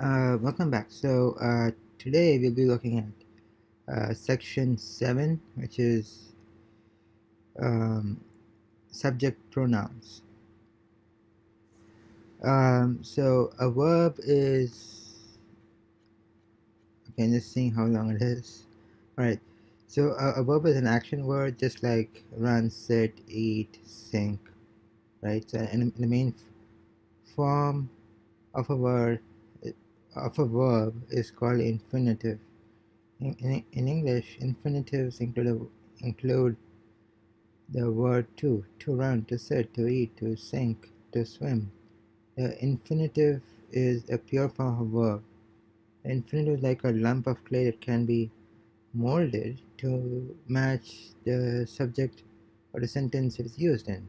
Welcome back. Today we'll be looking at section 7, which is um, subject pronouns. A verb is, okay, just seeing how long it is. Alright, a verb is an action word just like run, sit, eat, sing, right? So in the main form of a word, of a verb is called infinitive. In English, infinitives include the word to run, to sit, to eat, to sink, to swim. The infinitive is a pure form of a verb. The infinitive is like a lump of clay that can be molded to match the subject or the sentence it is used in.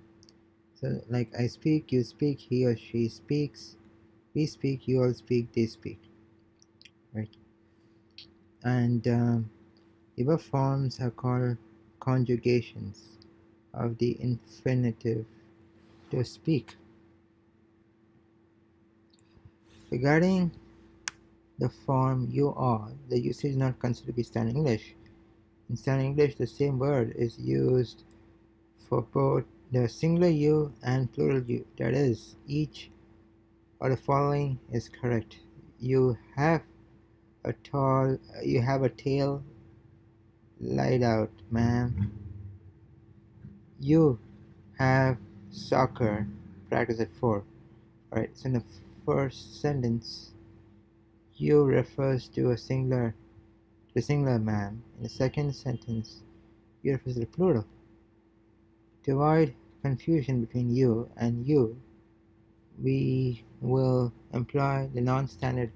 So, like I speak, you speak, he or she speaks, we speak, you all speak, they speak, right? And the above forms are called conjugations of the infinitive to speak. Regarding the form you are, the usage is not considered to be standard English. In standard English, the same word is used for both the singular you and plural you. That is, each of the following is correct. You have a tail laid out, ma'am. You have soccer practice at 4. Alright, so in the first sentence, you refers to the singular man. In the second sentence, you refers to the plural. To avoid confusion between you and you, we will employ the non-standard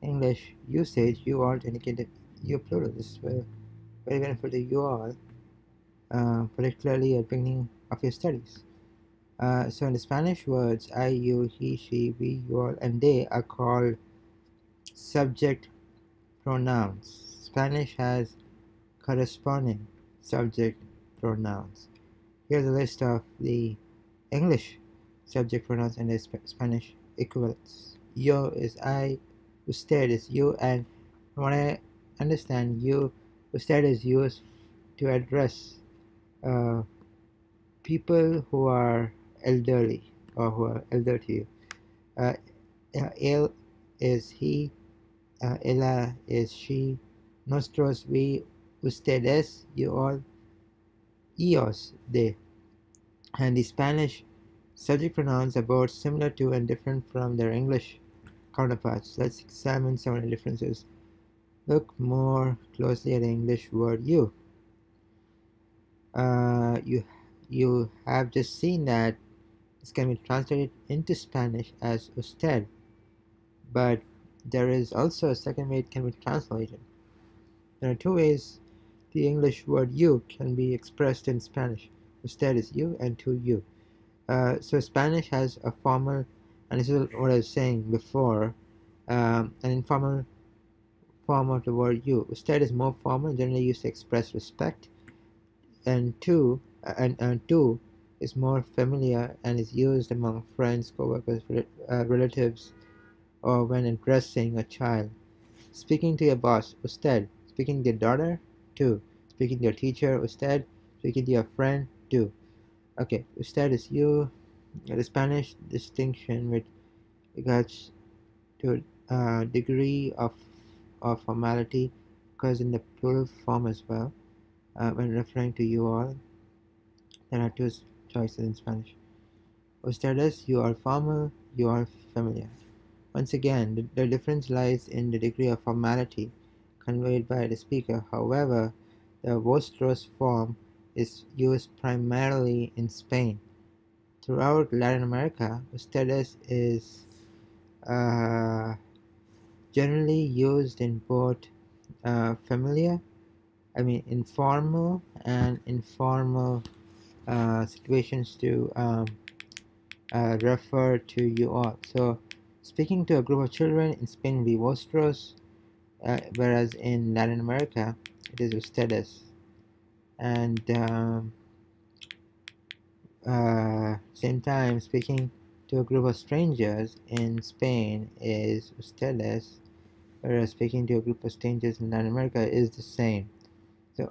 English usage you all to indicate that you plural. This is very beneficial to you all, particularly at the beginning of your studies. So in the Spanish words, I, you, he, she, we, you all, and they are called subject pronouns. Spanish has corresponding subject pronouns. Here's a list of the English subject pronouns and their Spanish equivalents. Yo is I, usted is you, and from what I understand, usted is used to address uh, people who are elderly or who are elder to you. Él is he, ella is she, nosotros, we, ustedes, you all, ellos, they. And the Spanish subject pronouns are both similar to and different from their English counterparts. Let's examine some of the differences. Look more closely at the English word you. Uh, you you have just seen that this can be translated into Spanish as usted, but there is also a second way it can be translated. There are two ways the English word you can be expressed in Spanish. Usted is you and to you. So Spanish has a formal, and this is what I was saying before, an informal form of the word you. Usted is more formal, generally used to express respect, and to is more familiar and is used among friends, co-workers, relatives, or when addressing a child. Speaking to your boss, usted. Speaking to your daughter, tú. Speaking to your teacher, usted. Speaking to your friend, tú. Okay, usted is you. The Spanish distinction with regards to degree of formality occurs in the plural form as well. When referring to you all, there are two choices in Spanish. Ustedes, you are formal, you are familiar. Once again, the difference lies in the degree of formality conveyed by the speaker. However, the vosotros form is used primarily in Spain. Throughout Latin America, ustedes is generally used in both informal and informal situations to refer to you all. So, speaking to a group of children in Spain would be vosotros, whereas in Latin America it is ustedes. And same time, speaking to to a group of strangers in Spain is ustedes, whereas speaking to a group of strangers in Latin America is the same. So,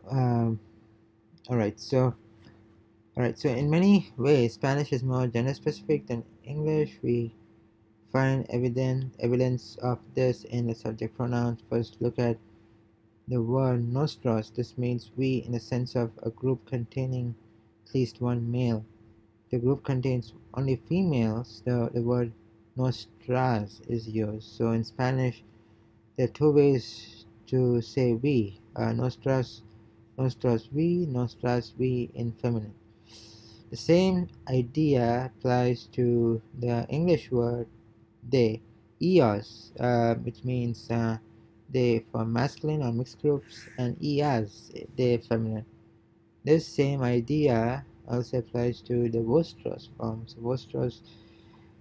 so in many ways, Spanish is more gender-specific than English. We find evidence of this in the subject pronouns. First, look at the word nosotros. This means we in the sense of a group containing at least one male. If the group contains only females, the word nosotras is used. So in Spanish, there are two ways to say we. Nosotras, nosotras, we in feminine. The same idea applies to the English word they, ellos, which means they for masculine or mixed groups, and ellas, they feminine. This same idea also applies to the vosotros forms. Vosotros,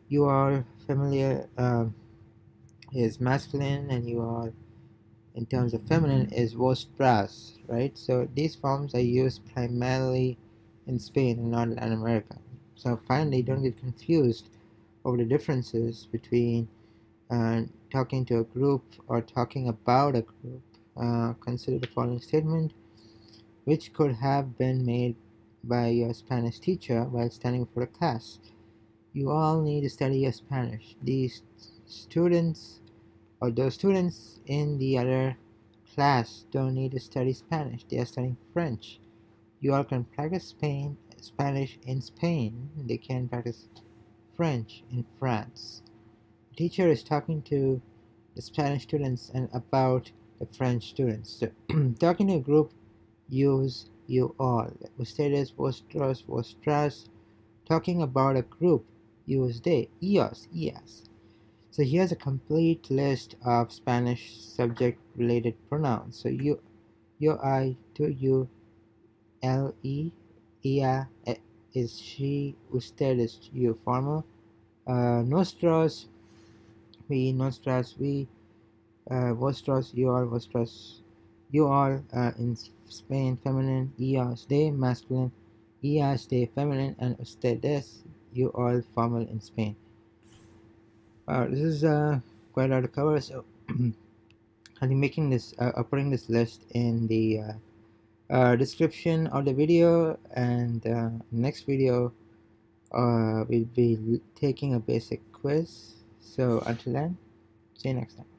you are familiar, is masculine, and you are, in terms of feminine, is vosotras, right? So these forms are used primarily in Spain and not Latin America. So finally, don't get confused over the differences between talking to a group or talking about a group. Consider the following statement, which could have been made by your Spanish teacher while standing before a class. You all need to study your Spanish. These students or those students in the other class don't need to study Spanish. They are studying French. You all can practice Spanish in Spain. They can practice French in France. The teacher is talking to the Spanish students and about the French students. So, talking to a group, use you all. Ustedes, vosotros, vosotras. Talking about a group, use they, ellos, ellas. So here's a complete list of Spanish subject-related pronouns. So you, I, to you, él, ella, is she, usted is you, formal. Nosotros, we, nosotras, we, vosotros, you all, vosotras, you all, in Spain, feminine, ellos, they, masculine, ellas, they, feminine, and ustedes, you all, formal in Spain. This is quite a lot to cover, so I'll be making this, putting this list in the description of the video, and next video we'll be taking a basic quiz. So until then, see you next time.